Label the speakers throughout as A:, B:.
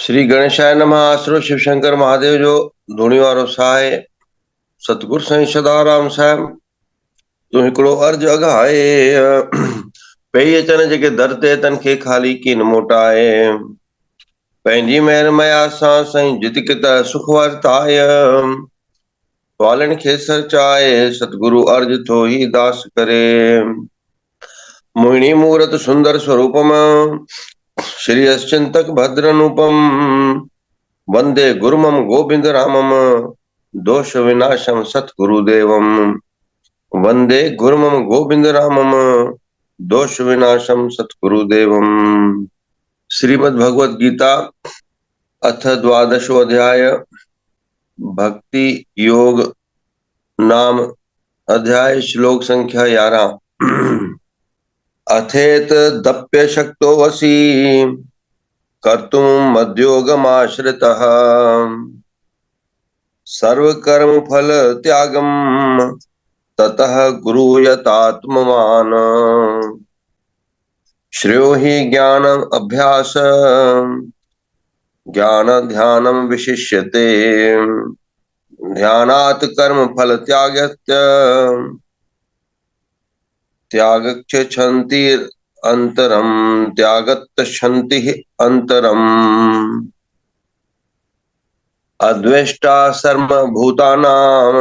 A: श्री गणेशाय नमः। आसरो शिव शंकर महादेव जो धूणी वारो सहाय सतगुरु साईं सदाराम साहिब तूं हिकिड़ो अर्ज अघाए पई अचनि जेके दर ते तन खे ख़ाली कीन मोटाए पंहिंजी महिर मया सां साईं जित कित सुख वरताय वालनि खे सरचाए सतगुरु अर्ज थो ही दास करे मोहिनी मूरत सुंदर स्वरूपम श्री अश्चिंतक भद्रनूपम वंदे गुरुमम गोविंद रामम दोष विनाशम सतगुरुदेवम वंदे गुरुमम गोविंद रामम दोष विनाशम सतगुरुदेवम। श्रीमद् भगवद गीता अथ द्वादशो अध्याय भक्ति योग नाम अध्याय श्लोक संख्या 11। अथेत दप्य शक्तो वसी कर्तुम मद्योगमाश्रितः सर्वकर्म फल त्यागम ततः गुरुयतात्मवान् श्रेयो हि ज्ञान अभ्यास ज्ञान ध्यानम विशिष्यते ध्यानात् कर्म फल त्यागस्य त्यागच्छ छन्ति अंतरम त्यागत् छन्ति अंतरम अद्वेष्टा सर्वभूतानां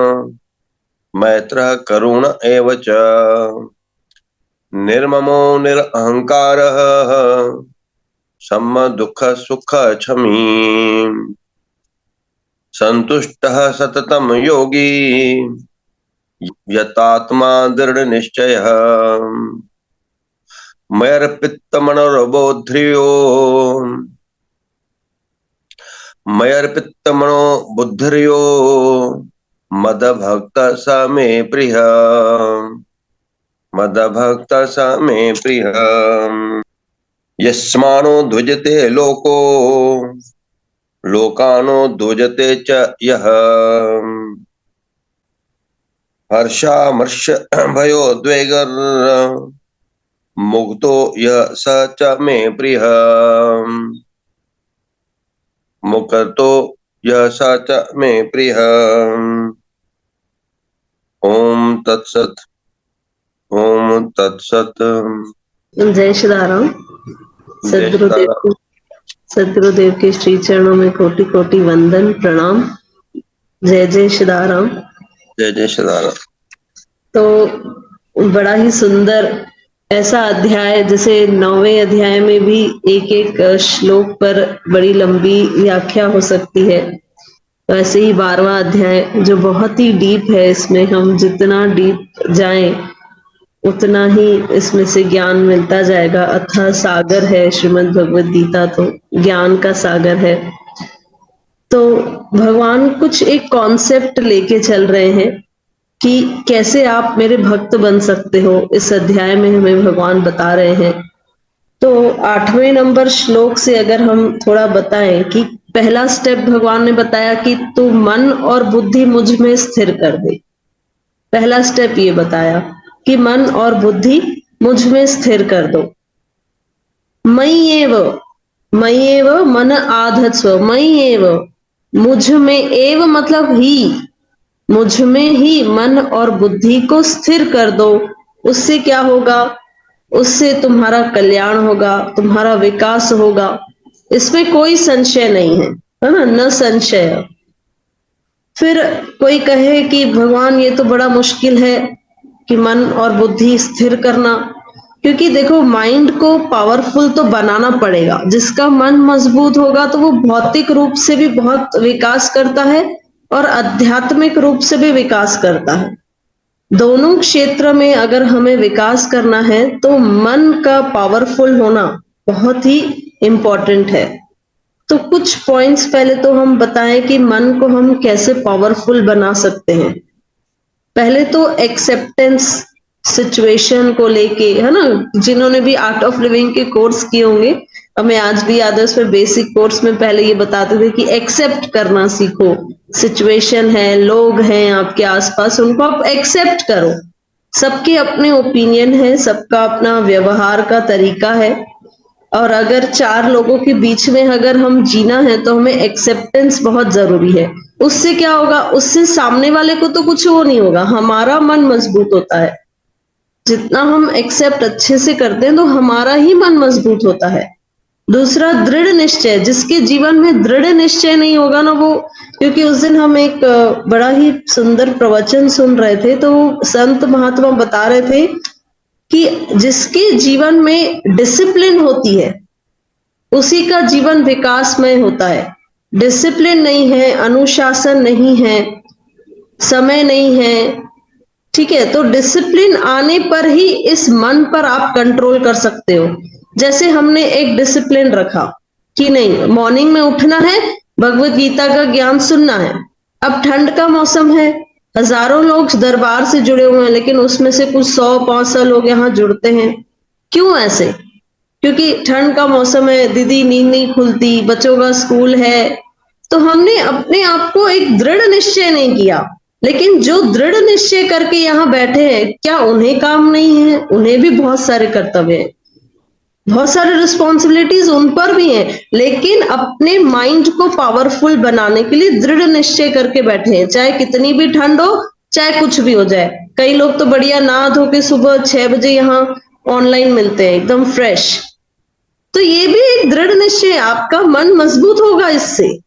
A: मैत्रः करुण एव च निर्ममो निरहंकारः सम्म दुःख सुख क्षमी संतुष्टः सततं योगी यतात्मा दृढ़ निश्चयः मयर्पित्तमनोबोध्यो मयर्पित्तमनो बुद्धिर्यो मदभक्त स मे प्रिय मदभक्त स मे प्रिय यस्मानो ध्वजते लोको लोकानो ध्वजते च यः हर्षामर्ष भयोद्वेगैर् मुक्तो यः स च मे प्रियः मुक्तो यः स च मे प्रियः। ओम तत्सत ओम तत्सत।
B: जय श्रीराम। सदगुरुदेव के श्री चरणों में कोटि कोटि वंदन प्रणाम। जय जय श्रीराम।
A: जय जय श्रीराम।
B: तो बड़ा ही सुंदर ऐसा अध्याय, जैसे 9वें अध्याय में भी एक एक श्लोक पर बड़ी लंबी व्याख्या हो सकती है, वैसे ही 12वां अध्याय जो बहुत ही डीप है, इसमें हम जितना डीप जाएं उतना ही इसमें से ज्ञान मिलता जाएगा। अथाह सागर है श्रीमद् भगवद गीता, तो ज्ञान का सागर है। तो भगवान कुछ एक कॉन्सेप्ट लेके चल रहे हैं कि कैसे आप मेरे भक्त बन सकते हो। इस अध्याय में हमें भगवान बता रहे हैं। तो 8वें नंबर श्लोक से अगर हम थोड़ा बताएं कि पहला स्टेप भगवान ने बताया कि तू मन और बुद्धि मुझ में स्थिर कर दे। पहला स्टेप ये बताया कि मन और बुद्धि मुझ में स्थिर कर दो। मयि एव मन आधत्स्व। मयि एव, मुझ में, एव मतलब ही, मुझ में ही मन और बुद्धि को स्थिर कर दो। उससे क्या होगा? उससे तुम्हारा कल्याण होगा, तुम्हारा विकास होगा, इसमें कोई संशय नहीं है ना, न संशय। फिर कोई कहे कि भगवान ये तो बड़ा मुश्किल है कि मन और बुद्धि स्थिर करना, क्योंकि देखो माइंड को पावरफुल तो बनाना पड़ेगा। जिसका मन मजबूत होगा तो वो भौतिक रूप से भी बहुत विकास करता है और आध्यात्मिक रूप से भी विकास करता है। दोनों क्षेत्र में अगर हमें विकास करना है तो मन का पावरफुल होना बहुत ही इम्पोर्टेंट है। तो कुछ पॉइंट्स पहले तो हम बताएं कि मन को हम कैसे पावरफुल बना सकते हैं। पहले तो एक्सेप्टेंस सिचुएशन को लेके, है ना, जिन्होंने भी आर्ट ऑफ लिविंग के कोर्स किए होंगे, हमें आज भी याद है, उसमें बेसिक कोर्स में पहले ये बताते थे कि एक्सेप्ट करना सीखो। सिचुएशन है, लोग हैं आपके आसपास, उनको आप एक्सेप्ट करो। सबके अपने ओपिनियन है, सबका अपना व्यवहार का तरीका है, और अगर 4 लोगों के बीच में अगर हम जीना है तो हमें एक्सेप्टेंस बहुत जरूरी है। उससे क्या होगा, उससे सामने वाले को तो कुछ वो नहीं होगा, हमारा मन मजबूत होता है। जितना हम एक्सेप्ट अच्छे से करते हैं तो हमारा ही मन मजबूत होता है। दूसरा दृढ़ निश्चय, जिसके जीवन में दृढ़ निश्चय नहीं होगा ना वो, क्योंकि उस दिन हम एक बड़ा ही सुंदर प्रवचन सुन रहे थे, तो संत महात्मा बता रहे थे कि जिसके जीवन में डिसिप्लिन होती है उसी का जीवन विकासमय होता है। डिसिप्लिन नहीं है, अनुशासन नहीं है, समय नहीं है, ठीक है, तो डिसिप्लिन आने पर ही इस मन पर आप कंट्रोल कर सकते हो। जैसे हमने एक डिसिप्लिन रखा कि नहीं, मॉर्निंग में उठना है, भगवत गीता का ज्ञान सुनना है। अब ठंड का मौसम है, हजारों लोग दरबार से जुड़े हुए हैं, लेकिन उसमें से कुछ 100-500 लोग यहाँ जुड़ते हैं। क्यों ऐसे? क्योंकि ठंड का मौसम है, दीदी नींद नहीं खुलती, बच्चों का स्कूल है, तो हमने अपने आप को एक दृढ़ निश्चय नहीं किया। लेकिन जो दृढ़ निश्चय करके यहाँ बैठे हैं, क्या उन्हें काम नहीं है? उन्हें भी बहुत सारे कर्तव्य हैं, बहुत सारे रिस्पॉन्सिबिलिटीज उन पर भी हैं, लेकिन अपने माइंड को पावरफुल बनाने के लिए दृढ़ निश्चय करके बैठे हैं, चाहे कितनी भी ठंड हो, चाहे कुछ भी हो जाए। कई लोग तो बढ़िया नहा धो के सुबह 6 बजे यहाँ ऑनलाइन मिलते हैं एकदम फ्रेश। तो ये भी एक दृढ़ निश्चय, आपका मन मजबूत होगा, इससे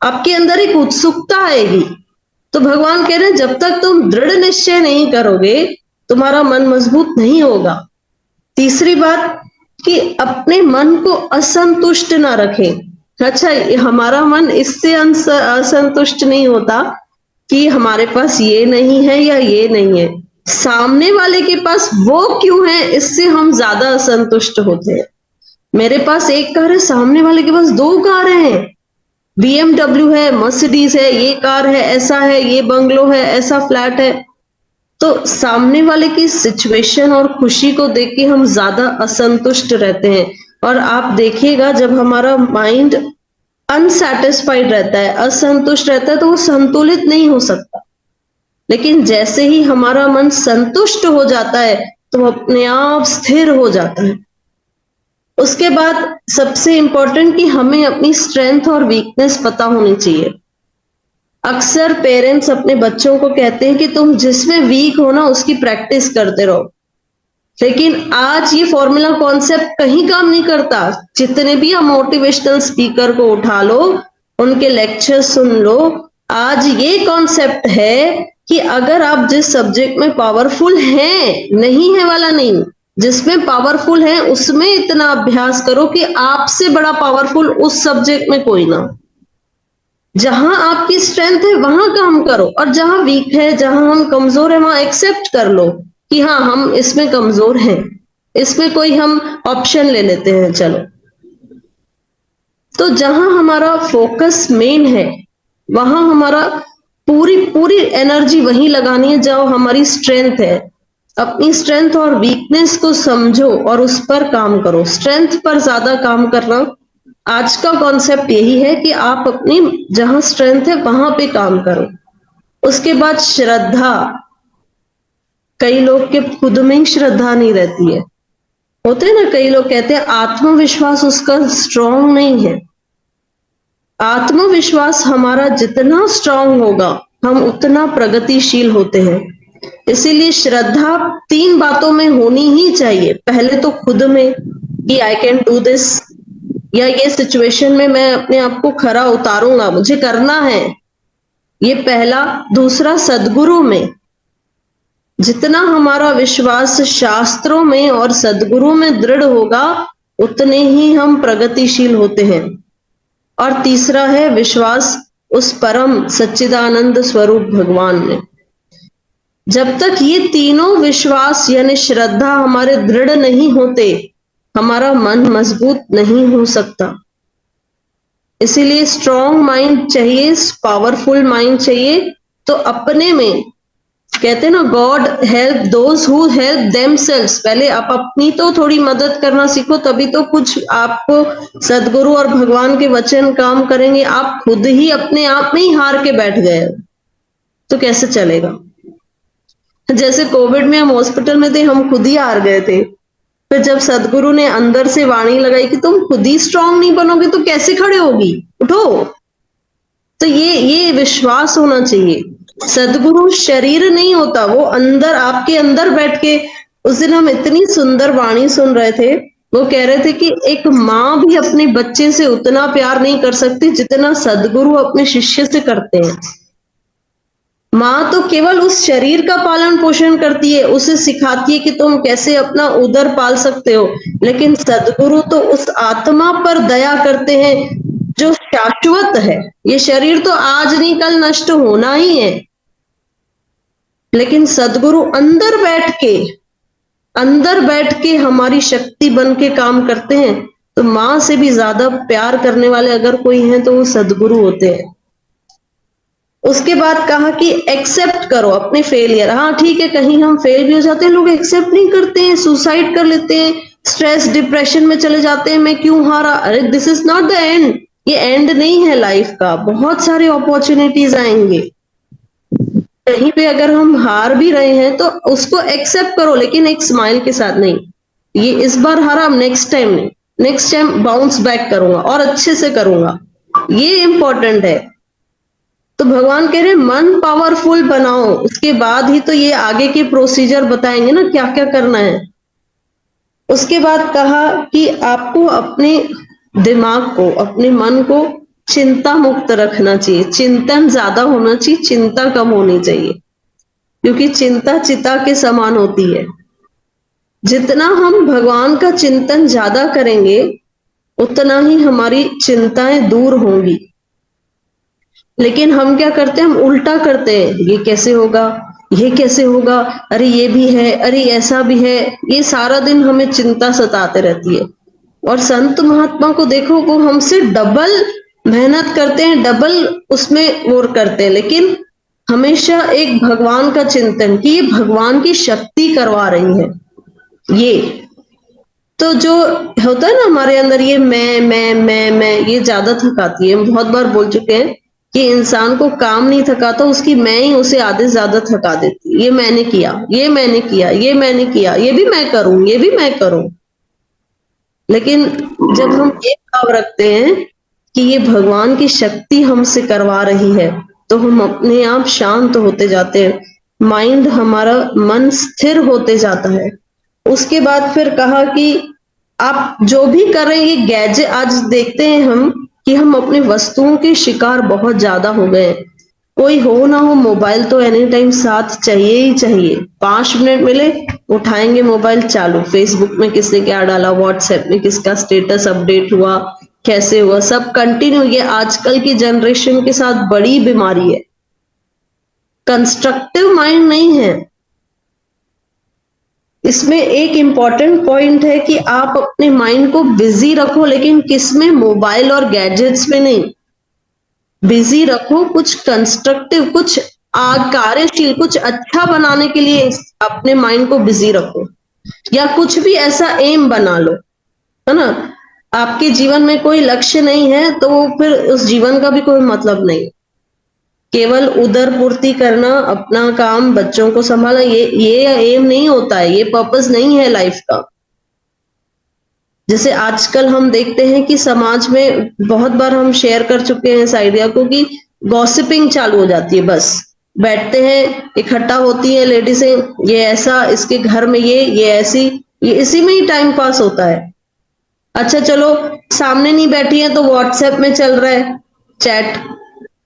B: आपके अंदर एक उत्सुकता आएगी। तो भगवान कह रहे हैं जब तक तुम दृढ़ निश्चय नहीं करोगे तुम्हारा मन मजबूत नहीं होगा। तीसरी बात कि अपने मन को असंतुष्ट ना रखें। अच्छा, हमारा मन इससे असंतुष्ट नहीं होता कि हमारे पास ये नहीं है या ये नहीं है, सामने वाले के पास वो क्यों है, इससे हम ज्यादा असंतुष्ट होते हैं। मेरे पास एक कार है, सामने वाले के पास 2 कारें हैं, BMW है, मर्सिडीज है, ये कार है, ऐसा है, ये बंगलो है, ऐसा फ्लैट है। तो सामने वाले की सिचुएशन और खुशी को देख के हम ज्यादा असंतुष्ट रहते हैं। और आप देखिएगा जब हमारा माइंड अनसैटिस्फाइड रहता है, असंतुष्ट रहता है, तो वो संतुलित नहीं हो सकता। लेकिन जैसे ही हमारा मन संतुष्ट हो जाता है तो वो अपने आप स्थिर हो जाता है। उसके बाद सबसे इंपॉर्टेंट कि हमें अपनी स्ट्रेंथ और वीकनेस पता होनी चाहिए। अक्सर पेरेंट्स अपने बच्चों को कहते हैं कि तुम जिसमें वीक हो ना उसकी प्रैक्टिस करते रहो, लेकिन आज ये फॉर्मूला कॉन्सेप्ट कहीं काम नहीं करता। जितने भी आप मोटिवेशनल स्पीकर को उठा लो, उनके लेक्चर सुन लो, आज ये कॉन्सेप्ट है कि अगर आप जिस सब्जेक्ट में पावरफुल हैं, नहीं है वाला नहीं, जिसमें पावरफुल है उसमें इतना अभ्यास करो कि आपसे बड़ा पावरफुल उस सब्जेक्ट में कोई ना। जहां आपकी स्ट्रेंथ है वहां काम करो, और जहां वीक है, जहां हम कमजोर है, वहां एक्सेप्ट कर लो कि हाँ हम इसमें कमजोर हैं, इसमें कोई हम ऑप्शन ले लेते हैं, चलो। तो जहां हमारा फोकस मेन है वहां हमारा पूरी पूरी एनर्जी वहीं लगानी है जहां हमारी स्ट्रेंथ है। अपनी स्ट्रेंथ और वीकनेस को समझो और उस पर काम करो। स्ट्रेंथ पर ज्यादा काम करना, आज का कॉन्सेप्ट यही है कि आप अपनी जहां स्ट्रेंथ है वहां पे काम करो। उसके बाद श्रद्धा, कई लोग के खुद में ही श्रद्धा नहीं रहती है, होते हैं ना, कई लोग कहते हैं आत्मविश्वास उसका स्ट्रांग नहीं है। आत्मविश्वास हमारा जितना स्ट्रांग होगा हम उतना प्रगतिशील होते हैं। इसीलिए श्रद्धा 3 बातों में होनी ही चाहिए। पहले तो खुद में कि आई कैन डू दिस, या ये सिचुएशन में मैं अपने आप को खरा उतारूंगा, मुझे करना है, ये पहला। दूसरा सद्गुरु में, जितना हमारा विश्वास शास्त्रों में और सद्गुरु में दृढ़ होगा उतने ही हम प्रगतिशील होते हैं। और तीसरा है विश्वास उस परम सच्चिदानंद स्वरूप भगवान में। जब तक ये तीनों विश्वास यानी श्रद्धा हमारे दृढ़ नहीं होते, हमारा मन मजबूत नहीं हो सकता। इसीलिए स्ट्रॉन्ग माइंड चाहिए, पावरफुल माइंड चाहिए। तो अपने में कहते हैं ना, God help those who help themselves. पहले आप अपनी तो थोड़ी मदद करना सीखो, तभी तो कुछ आपको सदगुरु और भगवान के वचन काम करेंगे। आप खुद ही अपने आप में ही हार के बैठ गए तो कैसे चलेगा। जैसे कोविड में हम हॉस्पिटल में थे, हम खुद ही हार गए थे, फिर जब सदगुरु ने अंदर से वाणी लगाई कि तुम खुद ही स्ट्रांग नहीं बनोगे तो कैसे खड़े होगी, उठो। तो ये विश्वास होना चाहिए। सदगुरु शरीर नहीं होता, वो अंदर, आपके अंदर बैठ के। उस दिन हम इतनी सुंदर वाणी सुन रहे थे, वो कह रहे थे कि एक माँ भी अपने बच्चे से उतना प्यार नहीं कर सकती जितना सदगुरु अपने शिष्य से करते हैं। माँ तो केवल उस शरीर का पालन पोषण करती है, उसे सिखाती है कि तुम कैसे अपना उदर पाल सकते हो, लेकिन सदगुरु तो उस आत्मा पर दया करते हैं जो शाश्वत है। ये शरीर तो आज नहीं कल नष्ट होना ही है, लेकिन सदगुरु अंदर बैठ के हमारी शक्ति बन के काम करते हैं। तो माँ से भी ज्यादा प्यार करने वाले अगर कोई हैं तो वो सदगुरु होते हैं। उसके बाद कहा कि एक्सेप्ट करो अपने फेलियर। हाँ ठीक है, कहीं हम फेल भी हो जाते हैं, लोग एक्सेप्ट नहीं करते हैं, सुसाइड कर लेते हैं, स्ट्रेस डिप्रेशन में चले जाते हैं, मैं क्यों हारा। अरे this is not the end, ये एंड नहीं है लाइफ का, बहुत सारे अपॉर्चुनिटीज आएंगे। कहीं पे अगर हम हार भी रहे हैं तो उसको एक्सेप्ट करो, लेकिन एक स्माइल के साथ नहीं, ये इस बार हारा, नेक्स्ट टाइम नहीं, नेक्स्ट टाइम बाउंस बैक करूंगा और अच्छे से करूंगा, ये इंपॉर्टेंट है। तो भगवान कह रहे हैं मन पावरफुल बनाओ, उसके बाद ही तो ये आगे के प्रोसीजर बताएंगे ना क्या क्या करना है। उसके बाद कहा कि आपको अपने दिमाग को, अपने मन को चिंता मुक्त रखना चाहिए, चिंतन ज्यादा होना चाहिए, चिंता कम होनी चाहिए, क्योंकि चिंता चिता के समान होती है। जितना हम भगवान का चिंतन ज्यादा करेंगे उतना ही हमारी चिंताएं दूर होंगी। लेकिन हम क्या करते हैं, हम उल्टा करते हैं, ये कैसे होगा, ये कैसे होगा, अरे ये भी है, अरे ऐसा भी है, ये सारा दिन हमें चिंता सताते रहती है। और संत महात्मा को देखो, वो हमसे डबल मेहनत करते हैं, डबल उसमें वो करते हैं, लेकिन हमेशा एक भगवान का चिंतन कि ये भगवान की शक्ति करवा रही है। ये तो जो होता है ना हमारे अंदर, ये मैं ये ज्यादा थकाती है। हम बहुत बार बोल चुके हैं कि इंसान को काम नहीं थकाता, उसकी मैं ही उसे आधे ज्यादा थका देती है। ये मैंने किया, ये मैंने किया, ये मैंने किया, ये भी मैं करूं, ये भी मैं करूं। लेकिन जब हम एक भाव रखते हैं कि ये भगवान की शक्ति हमसे करवा रही है, तो हम अपने आप शांत होते जाते हैं, माइंड हमारा मन स्थिर होते जाता है। उसके बाद फिर कहा कि आप जो भी कर रहे हैं, ये गैजेट, आज देखते हैं हम कि हम अपने वस्तुओं के शिकार बहुत ज्यादा हो गए हैं। कोई हो ना हो, मोबाइल तो एनी टाइम साथ चाहिए ही चाहिए। 5 मिनट मिले, उठाएंगे मोबाइल, चालू, फेसबुक में किसने क्या डाला, व्हाट्सएप में किसका स्टेटस अपडेट हुआ, कैसे हुआ, सब कंटिन्यू। ये आजकल की जनरेशन के साथ बड़ी बीमारी है, कंस्ट्रक्टिव माइंड नहीं है। इसमें एक इंपॉर्टेंट पॉइंट है कि आप अपने माइंड को बिजी रखो, लेकिन किसमें, मोबाइल और गैजेट्स में नहीं। बिजी रखो कुछ कंस्ट्रक्टिव, कुछ कार्यशील, कुछ अच्छा बनाने के लिए अपने माइंड को बिजी रखो, या कुछ भी ऐसा एम बना लो, है ना। आपके जीवन में कोई लक्ष्य नहीं है तो वो फिर उस जीवन का भी कोई मतलब नहीं। केवल उदर पूर्ति करना, अपना काम, बच्चों को संभालना, ये एम नहीं होता है, ये पर्पस नहीं है लाइफ का। जैसे आजकल हम देखते हैं कि समाज में बहुत बार हम शेयर कर चुके हैं इस आइडिया को कि गॉसिपिंग चालू हो जाती है। बस बैठते हैं, इकट्ठा होती है लेडीजें, ये ऐसा, इसके घर में ये ऐसी, ये इसी में ही टाइम पास होता है। अच्छा चलो, सामने नहीं बैठी है तो व्हाट्सएप में चल रहा है चैट,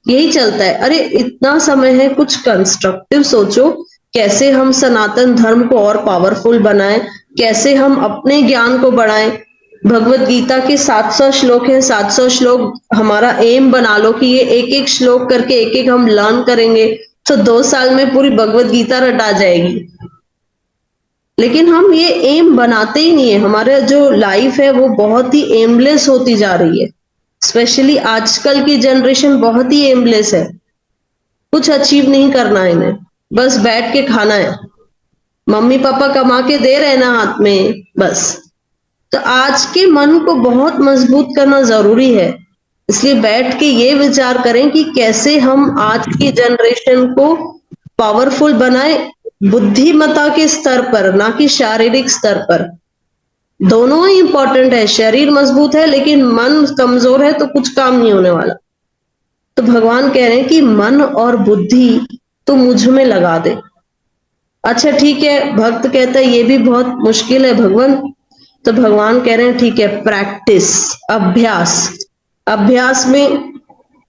B: यही चलता है। अरे इतना समय है, कुछ कंस्ट्रक्टिव सोचो, कैसे हम सनातन धर्म को और पावरफुल बनाएं, कैसे हम अपने ज्ञान को बढ़ाएं। भगवत गीता के 700 श्लोक हैं, 700 श्लोक हमारा एम बना लो कि ये एक एक श्लोक करके एक एक हम लर्न करेंगे तो 2 साल में पूरी भगवत गीता रटा जाएगी। लेकिन हम ये एम बनाते ही नहीं है। हमारा जो लाइफ है वो बहुत ही एमलेस होती जा रही है। स्पेशली आजकल की जनरेशन बहुत ही एमलेस है, कुछ अचीव नहीं करना है इन्हें, बस बैठ के खाना है, मम्मी पापा कमा के दे रहे ना हाथ में, बस। तो आज के मन को बहुत मजबूत करना जरूरी है। इसलिए बैठ के ये विचार करें कि कैसे हम आज की जनरेशन को पावरफुल बनाए, बुद्धिमत्ता के स्तर पर, ना कि शारीरिक स्तर पर। दोनों ही इंपॉर्टेंट है। शरीर मजबूत है लेकिन मन कमजोर है तो कुछ काम नहीं होने वाला। तो भगवान कह रहे हैं कि मन और बुद्धि तो मुझ में लगा दे। अच्छा ठीक है, भक्त कहता है ये भी बहुत मुश्किल है भगवान। तो भगवान कह रहे हैं ठीक है, प्रैक्टिस, अभ्यास। अभ्यास में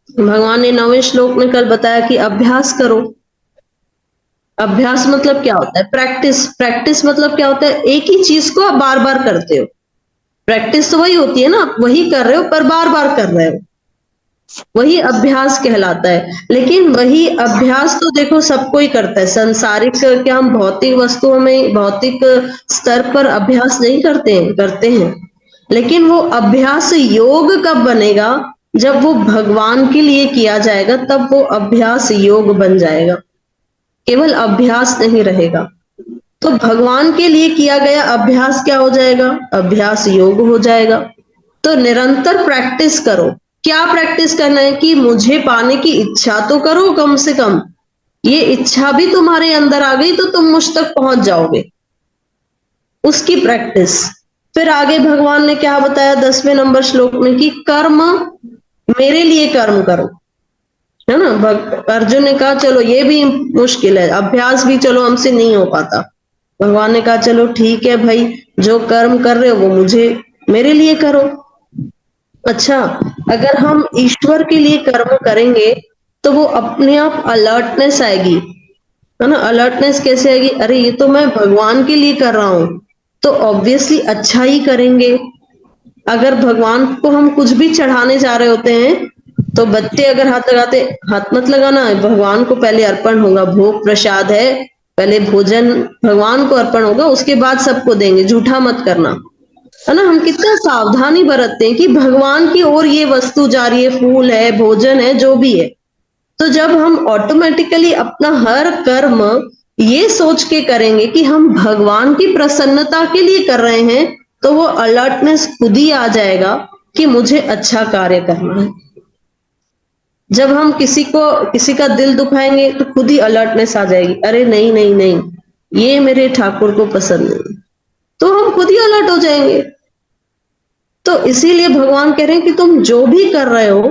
B: भगवान ने 9वें श्लोक में कल बताया कि अभ्यास करो। अभ्यास मतलब क्या होता है? प्रैक्टिस। प्रैक्टिस मतलब क्या होता है? एक ही चीज को आप बार बार करते हो। प्रैक्टिस तो वही होती है ना, आप वही कर रहे हो पर बार बार कर रहे हो, वही अभ्यास कहलाता है। लेकिन वही अभ्यास तो देखो सबको ही करता है। संसारिक क्या हम भौतिक वस्तुओं में, भौतिक स्तर पर अभ्यास नहीं करते हैं? करते हैं। लेकिन वो अभ्यास योग कब बनेगा? जब वो भगवान के लिए किया जाएगा, तब वो अभ्यास योग बन जाएगा, केवल अभ्यास नहीं रहेगा। तो भगवान के लिए किया गया अभ्यास क्या हो जाएगा? अभ्यास योग हो जाएगा। तो निरंतर प्रैक्टिस करो। क्या प्रैक्टिस करना है? कि मुझे पाने की इच्छा तो करो कम से कम। ये इच्छा भी तुम्हारे अंदर आ गई तो तुम मुझ तक पहुंच जाओगे, उसकी प्रैक्टिस। फिर आगे भगवान ने क्या बताया 10वें नंबर श्लोक में? कि कर्म, मेरे लिए कर्म करो, है ना। अर्जुन ने कहा चलो ये भी मुश्किल है, अभ्यास भी चलो हमसे नहीं हो पाता। भगवान ने कहा चलो ठीक है भाई, जो कर्म कर रहे हो वो मुझे, मेरे लिए करो। अच्छा, अगर हम ईश्वर के लिए कर्म करेंगे तो वो अपने आप अलर्टनेस आएगी, है ना। अलर्टनेस कैसे आएगी? अरे ये तो मैं भगवान के लिए कर रहा हूं, तो ऑब्वियसली अच्छा ही करेंगे। अगर भगवान को हम कुछ भी चढ़ाने जा रहे होते हैं तो बच्चे अगर हाथ लगाते, हाथ मत लगाना, भगवान को पहले अर्पण होगा, भोग प्रसाद है, पहले भोजन भगवान को अर्पण होगा, उसके बाद सबको देंगे, झूठा मत करना, है ना। हम कितना सावधानी बरतते हैं कि भगवान की ओर ये वस्तु जा रही है, फूल है, भोजन है, जो भी है। तो जब हम ऑटोमेटिकली अपना हर कर्म ये सोच के करेंगे कि हम भगवान की प्रसन्नता के लिए कर रहे हैं, तो वो अलर्टनेस खुद ही आ जाएगा कि मुझे अच्छा कार्य करना है। जब हम किसी का दिल दुखाएंगे तो खुद ही अलर्टनेस आ जाएगी, अरे नहीं नहीं नहीं, ये मेरे ठाकुर को पसंद नहीं, तो हम खुद ही अलर्ट हो जाएंगे। तो इसीलिए भगवान कह रहे हैं कि तुम जो भी कर रहे हो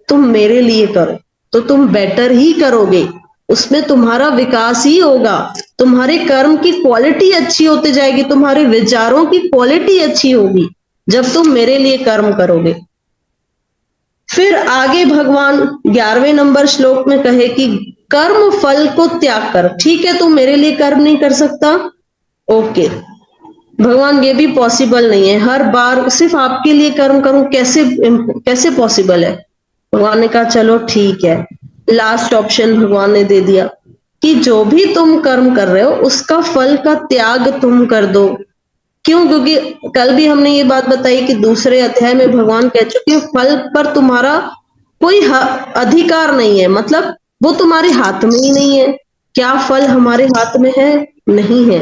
B: तुम मेरे लिए करो, तो तुम बेटर ही करोगे, उसमें तुम्हारा विकास ही होगा, तुम्हारे कर्म की क्वालिटी अच्छी होती जाएगी, तुम्हारे विचारों की क्वालिटी अच्छी होगी जब तुम मेरे लिए कर्म करोगे। फिर आगे भगवान 11वें नंबर श्लोक में कहे कि कर्म फल को त्याग कर। ठीक है, तुम मेरे लिए कर्म नहीं कर सकता, ओके भगवान ये भी पॉसिबल नहीं है, हर बार सिर्फ आपके लिए कर्म करूं, कैसे कैसे पॉसिबल है? भगवान ने कहा चलो ठीक है, लास्ट ऑप्शन भगवान ने दे दिया कि जो भी तुम कर्म कर रहे हो उसका फल का त्याग तुम कर दो। क्यों? क्योंकि कल भी हमने ये बात बताई कि दूसरे अध्याय में भगवान कह चुके हैं फल पर तुम्हारा कोई अधिकार नहीं है, मतलब वो तुम्हारे हाथ में ही नहीं है। क्या फल हमारे हाथ में है? नहीं है।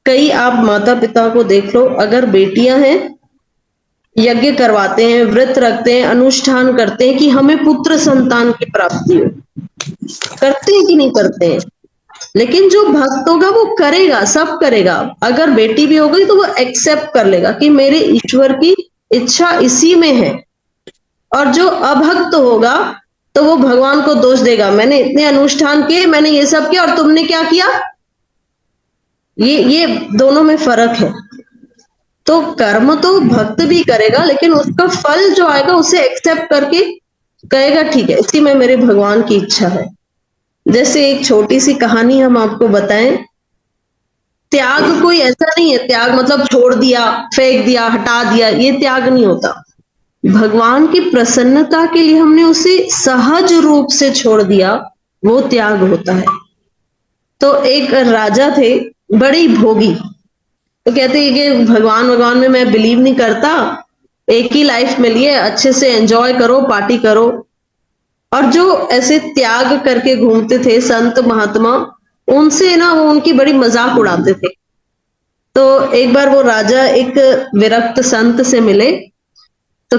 B: कई आप माता पिता को देख लो, अगर बेटियां हैं यज्ञ करवाते हैं, व्रत रखते हैं, अनुष्ठान करते हैं कि हमें पुत्र संतान की प्राप्ति हो, करते हैं कि नहीं करते हैं? लेकिन जो भक्त होगा वो करेगा, सब करेगा। अगर बेटी भी हो गई तो वो एक्सेप्ट कर लेगा कि मेरे ईश्वर की इच्छा इसी में है। और जो अभक्त होगा तो वो भगवान को दोष देगा, मैंने इतने अनुष्ठान किए, मैंने ये सब किया और तुमने क्या किया। ये दोनों में फर्क है। तो कर्म तो भक्त भी करेगा लेकिन उसका फल जो आएगा उसे एक्सेप्ट करके कहेगा ठीक है, इसी में मेरे भगवान की इच्छा है। जैसे एक छोटी सी कहानी हम आपको बताएं, त्याग कोई ऐसा नहीं है, त्याग मतलब छोड़ दिया, फेंक दिया, हटा दिया, ये त्याग नहीं होता। भगवान की प्रसन्नता के लिए हमने उसे सहज रूप से छोड़ दिया, वो त्याग होता है। तो एक राजा थे, बड़े ही भोगी, तो कहते हैं कि भगवान भगवान में मैं बिलीव नहीं करता, एक ही लाइफ मिली है, अच्छे से एंजॉय करो, पार्टी करो। और जो ऐसे त्याग करके घूमते थे संत महात्मा, उनसे ना वो उनकी बड़ी मजाक उड़ाते थे। तो एक बार वो राजा एक विरक्त संत से मिले, तो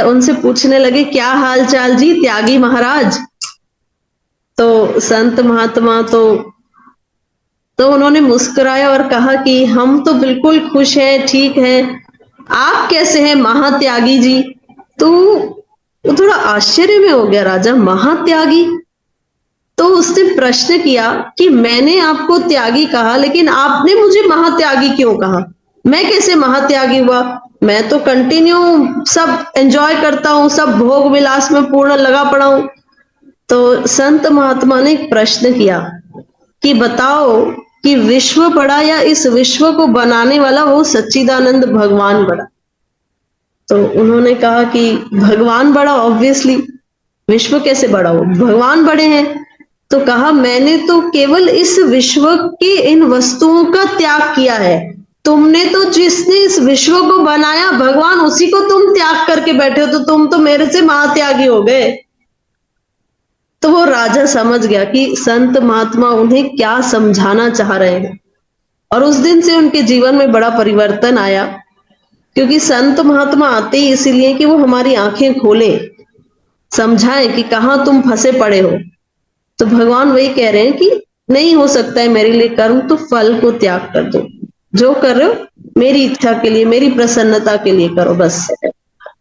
B: उनसे पूछने लगे क्या हाल चाल जी त्यागी महाराज। तो संत महात्मा तो उन्होंने मुस्कुराया और कहा कि हम तो बिल्कुल खुश हैं, ठीक है, आप कैसे हैं महात्यागी जी? तो वो थोड़ा आश्चर्य में हो गया राजा, महात्यागी? तो उसने प्रश्न किया कि मैंने आपको त्यागी कहा, लेकिन आपने मुझे महात्यागी क्यों कहा? मैं कैसे महात्यागी हुआ? मैं तो कंटिन्यू सब एंजॉय करता हूँ, सब भोग विलास में पूर्ण लगा पड़ा हूं। तो संत महात्मा ने एक प्रश्न किया कि बताओ कि विश्व बड़ा या इस विश्व को बनाने वाला वो सच्चिदानंद भगवान बड़ा? तो उन्होंने कहा कि भगवान बड़ा, ऑब्वियसली, विश्व कैसे बड़ा हो, भगवान बड़े हैं। तो कहा मैंने तो केवल इस विश्व के इन वस्तुओं का त्याग किया है, तुमने तो जिसने इस विश्व को बनाया भगवान, उसी को तुम त्याग करके बैठे हो, तो तुम तो मेरे से महात्यागी हो गए। तो वो राजा समझ गया कि संत महात्मा उन्हें क्या समझाना चाह रहे हैं, और उस दिन से उनके जीवन में बड़ा परिवर्तन आया। क्योंकि संत महात्मा आते ही इसीलिए कि वो हमारी आंखें खोलें, समझाएं कि कहाँ तुम फंसे पड़े हो। तो भगवान वही कह रहे हैं कि नहीं हो सकता है मेरे लिए कर्म, तो फल को त्याग कर दो, जो कर रहे हो मेरी इच्छा के लिए, मेरी प्रसन्नता के लिए करो, बस।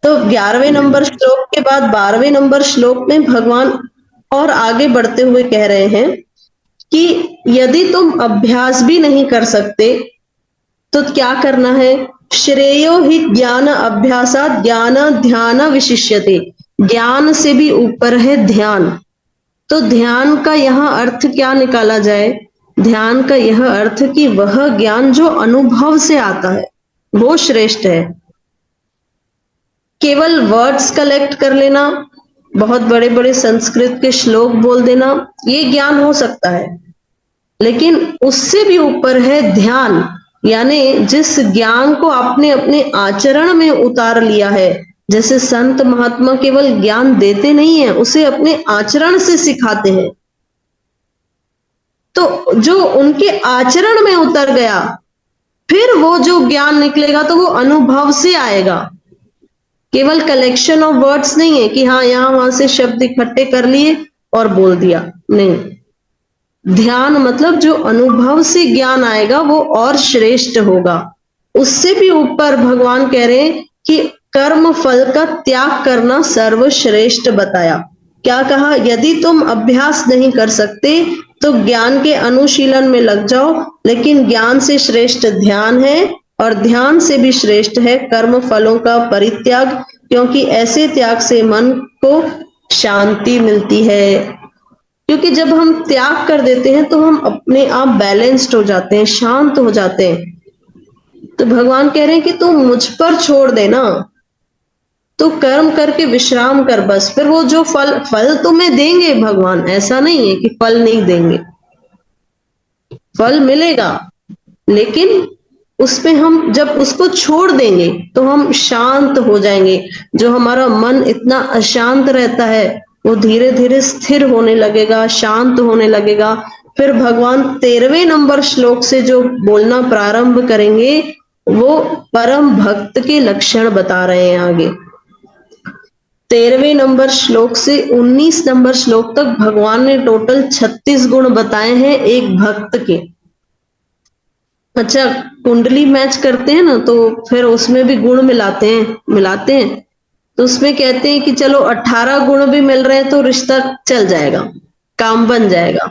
B: तो 11वें नंबर श्लोक के बाद 12वें नंबर श्लोक में भगवान और आगे बढ़ते हुए कह रहे हैं कि यदि तुम अभ्यास भी नहीं कर सकते तो क्या करना है? श्रेयो ही ज्ञान अभ्यासात ज्ञान ध्यान विशिष्यते। ज्ञान से भी ऊपर है ध्यान। तो ध्यान का यहाँ अर्थ क्या निकाला जाए? ध्यान का यह अर्थ कि वह ज्ञान जो अनुभव से आता है वो श्रेष्ठ है। केवल वर्ड्स कलेक्ट कर लेना, बहुत बड़े बड़े संस्कृत के श्लोक बोल देना, ये ज्ञान हो सकता है, लेकिन उससे भी ऊपर है ध्यान। यानी जिस ज्ञान को आपने अपने आचरण में उतार लिया है, जैसे संत महात्मा केवल ज्ञान देते नहीं है, उसे अपने आचरण से सिखाते हैं। तो जो उनके आचरण में उतर गया, फिर वो जो ज्ञान निकलेगा तो वो अनुभव से आएगा। केवल कलेक्शन ऑफ वर्ड्स नहीं है कि हाँ यहां वहां से शब्द इकट्ठे कर लिए और बोल दिया, नहीं। ध्यान मतलब जो अनुभव से ज्ञान आएगा वो और श्रेष्ठ होगा। उससे भी ऊपर भगवान कह रहे हैं कि कर्म फल का त्याग करना सर्वश्रेष्ठ बताया। क्या कहा? यदि तुम अभ्यास नहीं कर सकते तो ज्ञान के अनुशीलन में लग जाओ, लेकिन ज्ञान से श्रेष्ठ ध्यान है, और ध्यान से भी श्रेष्ठ है कर्म फलों का परित्याग, क्योंकि ऐसे त्याग से मन को शांति मिलती है। क्योंकि जब हम त्याग कर देते हैं तो हम अपने आप बैलेंस्ड हो जाते हैं, शांत हो जाते हैं। तो भगवान कह रहे हैं कि तू मुझ पर छोड़ देना, तो कर्म करके विश्राम कर बस। फिर वो जो फल तुम्हें देंगे भगवान, ऐसा नहीं है कि फल नहीं देंगे, फल मिलेगा, लेकिन उसमें हम जब उसको छोड़ देंगे तो हम शांत हो जाएंगे। जो हमारा मन इतना अशांत रहता है वो धीरे धीरे स्थिर होने लगेगा, शांत होने लगेगा। फिर भगवान 13वें नंबर श्लोक से जो बोलना प्रारंभ करेंगे वो परम भक्त के लक्षण बता रहे हैं आगे। 13वें नंबर श्लोक से 19 नंबर श्लोक तक भगवान ने टोटल 36 गुण बताए हैं एक भक्त के। अच्छा, कुंडली मैच करते हैं ना, तो फिर उसमें भी गुण मिलाते हैं। तो उसमें कहते हैं कि चलो 18 गुण भी मिल रहे हैं तो रिश्ता चल जाएगा, काम बन जाएगा।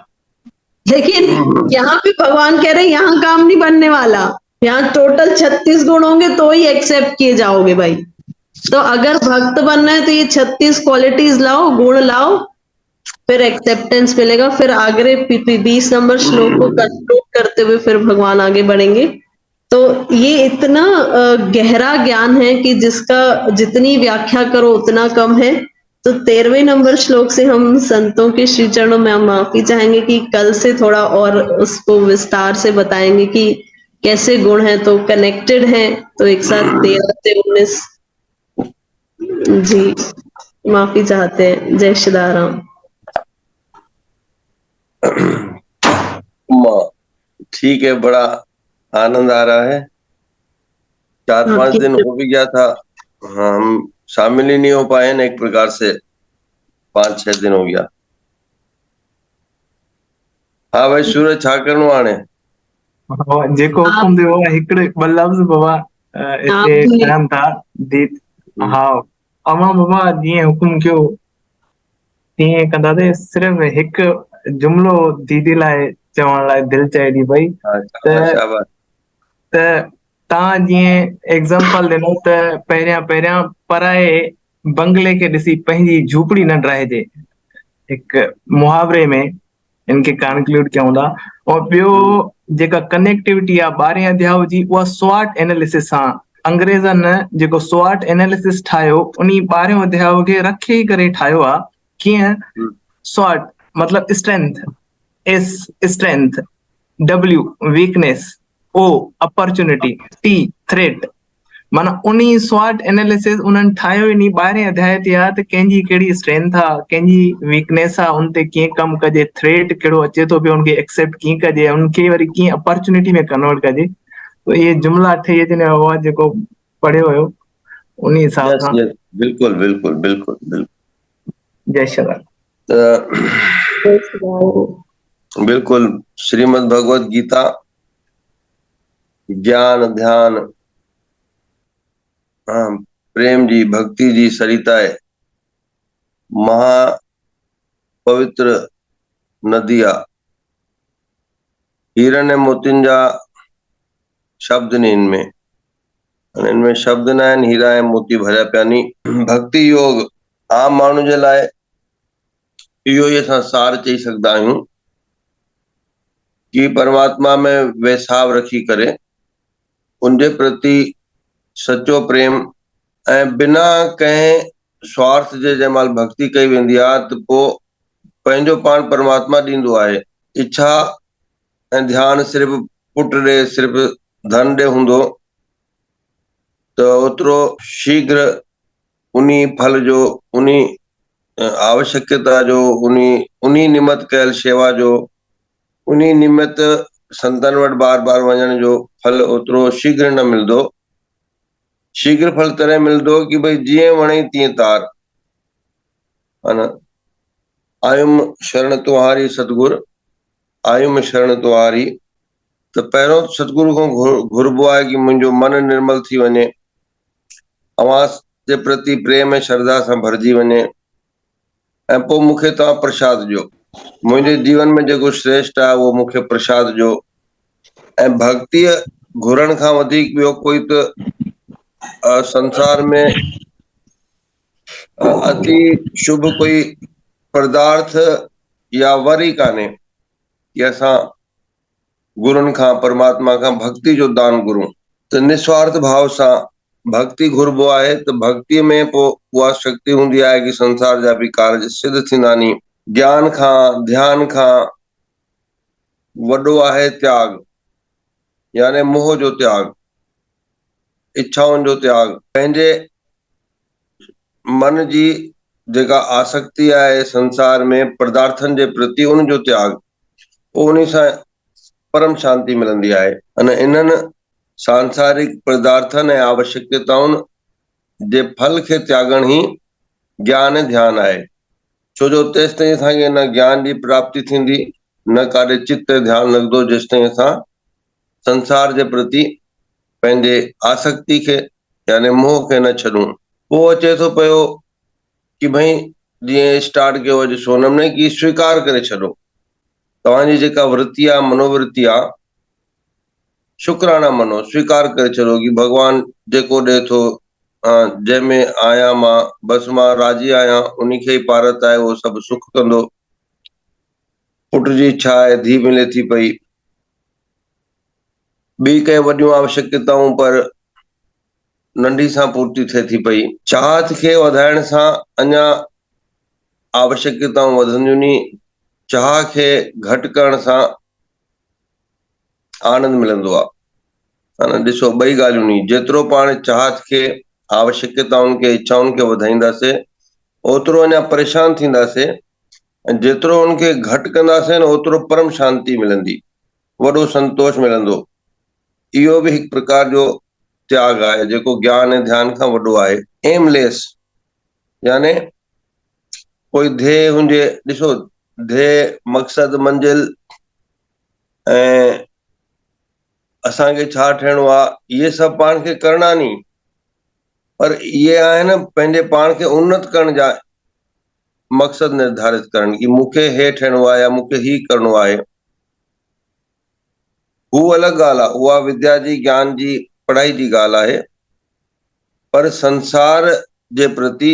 B: लेकिन यहाँ पे भगवान कह रहे हैं यहाँ काम नहीं बनने वाला, यहाँ टोटल 36 गुण होंगे तो ही एक्सेप्ट किए जाओगे भाई। तो अगर भक्त बनना है तो ये 36 क्वालिटीज लाओ, गुण लाओ, फिर एक्सेप्टेंस मिलेगा। फिर आगे 20 नंबर श्लोक को कंक्लूड करते हुए फिर भगवान आगे बढ़ेंगे। तो ये इतना गहरा ज्ञान है कि जिसका जितनी व्याख्या करो उतना कम है। तो 13वें नंबर श्लोक से हम संतों के श्री चरणों में हम माफी चाहेंगे कि कल से थोड़ा और उसको विस्तार से बताएंगे कि कैसे गुण है, तो कनेक्टेड है, तो एक साथ 13 से 19। जी, माफी चाहते हैं। जय श्रीराम।
A: ठीक है, बड़ा आनंद आ रहा है। 4-5 दिन हो भी गया था, हम शामिल ही नहीं हो पाए ना, एक प्रकार से 5-6 दिन हो गया। हाँ भाई, सूरज छा करणो हाणे?
C: जेको हुकुम थियो हिकिड़े ॿ लफ़्ज़ बाबा
B: आप
C: हिते
B: भी
C: कहनि था दी हा अवां बाबा जीअं हुकुम कयो तीअं कंदासीं। सिर्फ़ु हिकु जुमिलो दीदी लाइ चवण लाइ दिलि चए थी पई त
A: शाबाश शाबाश।
C: त तव्हां जीअं एग्ज़ाम्पल ॾिनो त पहिरियां पहिरियां पराए बंगले खे ॾिसी पंहिंजी झूपड़ी न ड्राइजे, हिकु मुहावरे में इनखे कंक्लूड कयूं था। और ॿियो जेका कनेक्टिविटी आहे 12हें अध्याय जी, उहा स्वॉट एनालिसिस सां, अंग्रेज़नि जेको स्वॉट एनालिसिस ठाहियो उन 12हें अध्याय खे रखे ई करे ठाहियो आहे। कीअं? स्वॉट मतलब strength, S strength, W weakness, O opportunity, T threat. माना उनी स्वॉट एनालिसिस उन्हनि ठाहियो ई 12हें अध्याय ते आहे त कंहिंजी कहिड़ी स्ट्रेंथ आहे, कंहिंजी वीकनेस आहे, उन ते कीअं कमु कजे, थ्रेट कहिड़ो अचे थो पियो उनखे एक्सेप्ट कीअं कजे, उनखे वरी कीअं अपॉर्चुनिटी में कन्वर्ट कजे। तो इहे जुमिला ठही अचनि, उहा जेको पढ़ियो हुयो उन हिसाब
A: यस
C: सां।
A: यस, बिल्कुलु बिल्कुलु बिल्कुलु बिल्कुलु।
C: जय श्री राम।
A: बिल्कुलु श्रीमद् भगवत गीता ज्ञान ध्यान प्रेम जी भक्ति जी सरिता है, महा पवित्र नदी आहे। हीरन ऐं मोतियुनि जा शब्द न इनमें, इनमें शब्द न आहिनि, हीरा ऐं मोती भरिया पिया नी। भक्ति योग आम माण्हू जे लाइ इहो ई असां सार चई सघंदा आहियूं कि परमात्मा में वेसाव रखी करे उनजे प्रति सचो प्रेम ऐं बिना कंहिं स्वार्थ जे जंहिं महिल भक्ति कई वेंदी आहे त पोइ पंहिंजो पाण परमात्मा ॾींदो आहे। इच्छा ऐं ध्यानु सिर्फ़ु पुट ॾे, सिर्फ़ु धन ॾे हूंदो त ओतिरो शीघ्र उनी फल जो, उनी आवश्यकता जो, उनी निमित कयल शेवा जो, उनी निमित संतन वटि बार बार वञण जो फल ओतिरो शीघ्र न मिलंदो। शीघ्र फल तॾहिं मिलंदो कि भई जीअं वणे तीअं तार। आयुम शरण तुम्हारी सतगुर, आयुम शरण तुम्हारी। त पहिरियों सतगुरु खां घुरिबो आहे कि मुंहिंजो मन निर्मल थी वञे, अवां जे प्रति प्रेम ऐं श्रद्धा सां भरिजी वञे, ऐं पोइ मूंखे तव्हां प्रसाद ॾियो। मुंहिंजे जीवन में जेको श्रेष्ठ आहे उहो मूंखे प्रसाद ॾियो। ऐं भक्तिअ घुरण खां वधीक ॿियो कोई त संसार में अति शुभ कोई पदार्थ या वर ई कान्हे कि असां गुरुनि खां, परमात्मा खां भक्ति जो दान घुरूं। त निस्वार्थ भाव सां भक्ति घुरबो आहे त भक्तिअ में पोइ उहा शक्ति हूंदी आहे कि संसार जा बि कार्य सिद्ध थींदा नी। ज्ञान खां ध्यान खां वॾो आहे त्याग, यानी मोह जो त्याग, इच्छाउनि जो त्याग, पंहिंजे मन जी जेका आसक्ति आहे संसार में पदार्थनि जे प्रति उनजो त्याग, पोइ उन सां परम शांति मिलंदी आहे। अने इन्हनि सांसारिक पदार्थनि ऐं आवश्यकताउनि जे फल खे त्यागण ई ज्ञान ऐं ध्यान आहे। छो जो तेसि ताईं असांखे न ज्ञान जी प्राप्ति थींदी, न काॾे चित्त ध्यानु लॻंदो जेसि ताईं असां संसार जे प्रति पंहिंजे आसक्ति खे यानी मोह खे न छॾूं। पोइ अचे थो पियो कि भई जीअं स्टार्ट कयो अॼु सोनम ने कि स्वीकार करे छॾो, तव्हांजी जेका वृत्ति आहे, मनोवृत्ति आहे, शुक्राना मनो, स्वीकार करे छॾो कि भॻवान जेको ॾे थो, जंहिंमें आहियां मां, बसि मां राज़ी आहियां, उन खे ई पारत आहे, उहो सभु सुख कंदो। पुट जी इच्छा आहे, धीउ मिले थी पई, ॿी कंहिं वॾियूं आवश्यकताऊं पर नंढी सां पूर्ति थिए थी पई। चाहत खे वधाइण सां अञा आवश्यकताऊं वधंदियूं नी, चाह खे घटि करण सां आनंद मिलंदो आहे। ॾिसो ॿई ॻाल्हियूं नी, जेतिरो पाण चाहत खे, आवश्यकताउनि खे, इच्छाउनि खे वधाईंदासीं ओतिरो अञा परेशान थींदासीं, ऐं जेतिरो उनखे घटि कंदासीं न ओतिरो परम शांति मिलंदी, वॾो संतोष मिलंदो। इहो बि हिकु प्रकार जो त्याग आहे जेको ज्ञान ऐं ध्यान खां वॾो आहे। एमलेस यानी कोई ध्येय हुजे, ॾिसो ध्येय, मक़सद, मंज़िल ऐं असांखे छा थियणो आहे इहे सभु पाण खे करणा नी, पर इहे आहिनि पंहिंजे पाण खे उन्नत करण जा मक़सद निर्धारित करण की मूंखे हे थियणो आहे या मूंखे ही करणो आहे। हू अलॻि ॻाल्हि आहे, उहा विद्या जी ज्ञान जी पढ़ाई जी ॻाल्हि आहे, पर संसार जे प्रति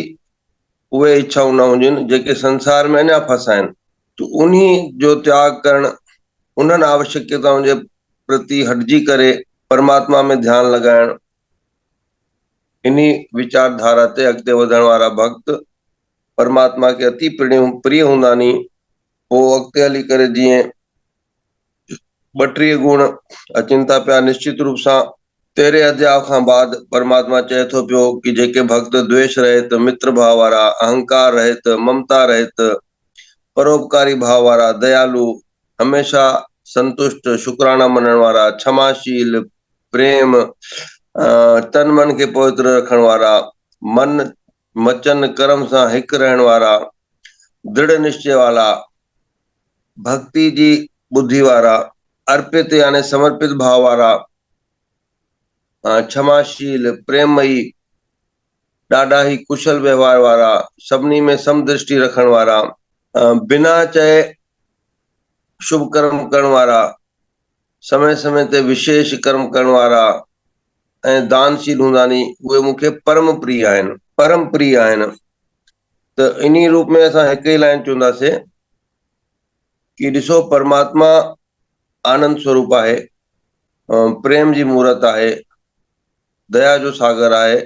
A: उहे इच्छाऊं न हुजनि जेके संसार में अञा फसा आहिनि, त उन्ही जो त्याग करण, उन्हनि आवश्यकताउनि जे प्रति हटजी करे परमात्मा में ध्यानु लॻाइण, इन्ही विचारधारा ते अॻिते वधण वारा भक्त परमात्मा खे अति प्रिय हूंदा नी, पोइ अॻिते हली करे जीअं 32 गुण अचनि था पिया, निश्चित रूप सां 13 अध्याय खां बाद परमात्मा चए थो पियो कि जेके भक्त द्वेष रहित, मित्र भाव वारा, अहंकार रहित, ममता रहित, परोपकारी भाव वारा, दयालु, हमेशा संतुष्ट, शुक्राना मञण वारा, क्षमाशील, प्रेम, तन मन खे पवित्र रखण वारा, मन वचन कर्म सां हिकु रहण वारा, दृढ़ निश्चय वाला, भक्ति जी बुद्धि वारा, अर्पित यानी समर्पित भाव वारा, क्षमाशील, प्रेममयी, ॾाढा ही कुशल व्यवहार वारा, सभिनी में समदृष्टि रखण वारा, बिना चए शुभ कर्म करण वारा, समय समय ते विशेष कर्म करण वारा ऐं दानशील हूंदा नी, उहे मूंखे परम प्रिय आहिनि, परम प्रिय आहिनि। त इन्ही रूप में असां हिकु ई लाइन चवंदासीं कि ॾिसो परमात्मा आनंद स्वरूप आहे, प्रेम जी मूर्त आहे, दया जो सागर आहे,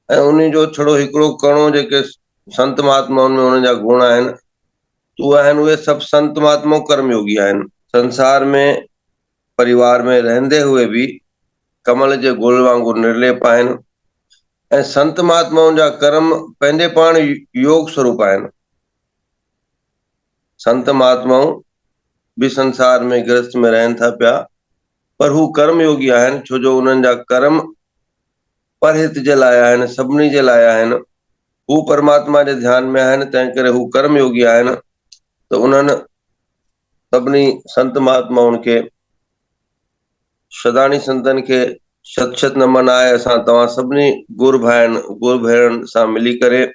A: ऐं उन जो छड़ो हिकिड़ो कणो जेके संत महात्माउनि में उन्हनि जा गुण आहिनि, उहे आहिनि उहे सभु संत महात्माऊं कर्मयोगी आहिनि। संसार में परिवार में रहंदे हुए बि कमल जे गुल वांगुरु निर्लेप आहिनि, ऐं संत महात्माउनि जा कर्म पंहिंजे पाण योग स्वरूप आहिनि। संत महात्माऊं भी संसार में गृहस्थ में रहनि था पिया, पर हू कर्मयोगी आहिनि, छो जो उन्हनि जा कर्म परहित जे लाइ आहिनि, सभिनी जे लाइ आहिनि, हू परमात्मा जे ध्यान में आहिनि, तंहिं करे हू कर्मयोगी आहिनि। त उन्हनि सभिनी संत महात्माउनि खे, सदानी संतनि खे शत शत नमन आहे। असां तव्हां सभिनी गुरु भेण सां मिली करे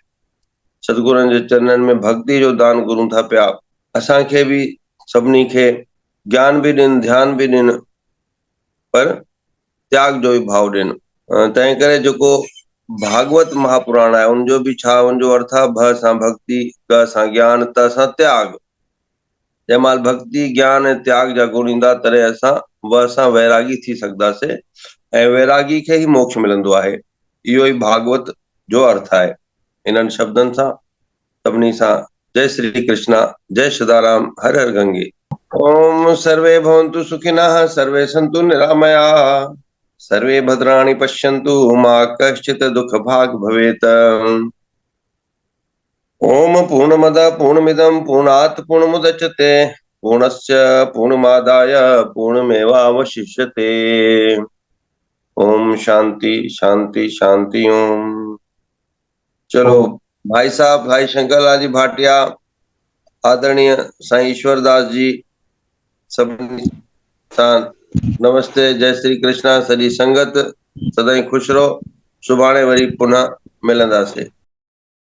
A: सतगुरनि जे चरणनि में भक्ति जो दान घुरूं था पिया। असांखे बि सभिनी खे ज्ञान बि ॾिन, ध्यान बि ॾिन, पर त्याग जो बि भाव ॾिन। तंहिं करे जेको भागवत महापुराण आहे उनजो बि छा, उनजो अर्थ आहे भ सां भक्ति, ग सां ज्ञान, त सां त्याग। जंहिं महिल भक्ति, ज्ञान ऐं त्याग जा गुण ईंदा, तॾहिं असां व सां वैरागी थी सघंदासीं, ऐं वैरागी खे ई मोक्ष मिलंदो आहे। इहो ई भागवत जो अर्थ आहे। इन्हनि शब्दनि सां सभिनी सां जय श्री कृष्णा, जय सदाराम, हर हर गंगे। ओम सर्वे भवन्तु सुखिनः, सर्वे सन्तु निरामयाः, सर्वे भद्राणि पश्यन्तु, मा कश्चित् दुःखभाग् भवेत्। ओम पूर्णमदः पूर्णमिदं पूर्णात् पूर्णमुदच्यते, पूर्णस्य पूर्णमादाय पूर्णमेवावशिष्यते। ओम शांति शांति शांति ओम। चलो भाई साहब, भाई शंकरलाल जी भाटिया, आदरणीय साईं ईश्वरदास जी, सभिनी सां नमस्ते, जय श्री कृष्णा। सॼी संगत सदाई खुश रहो। सुभाणे वरी पुनः मिलंदासीं।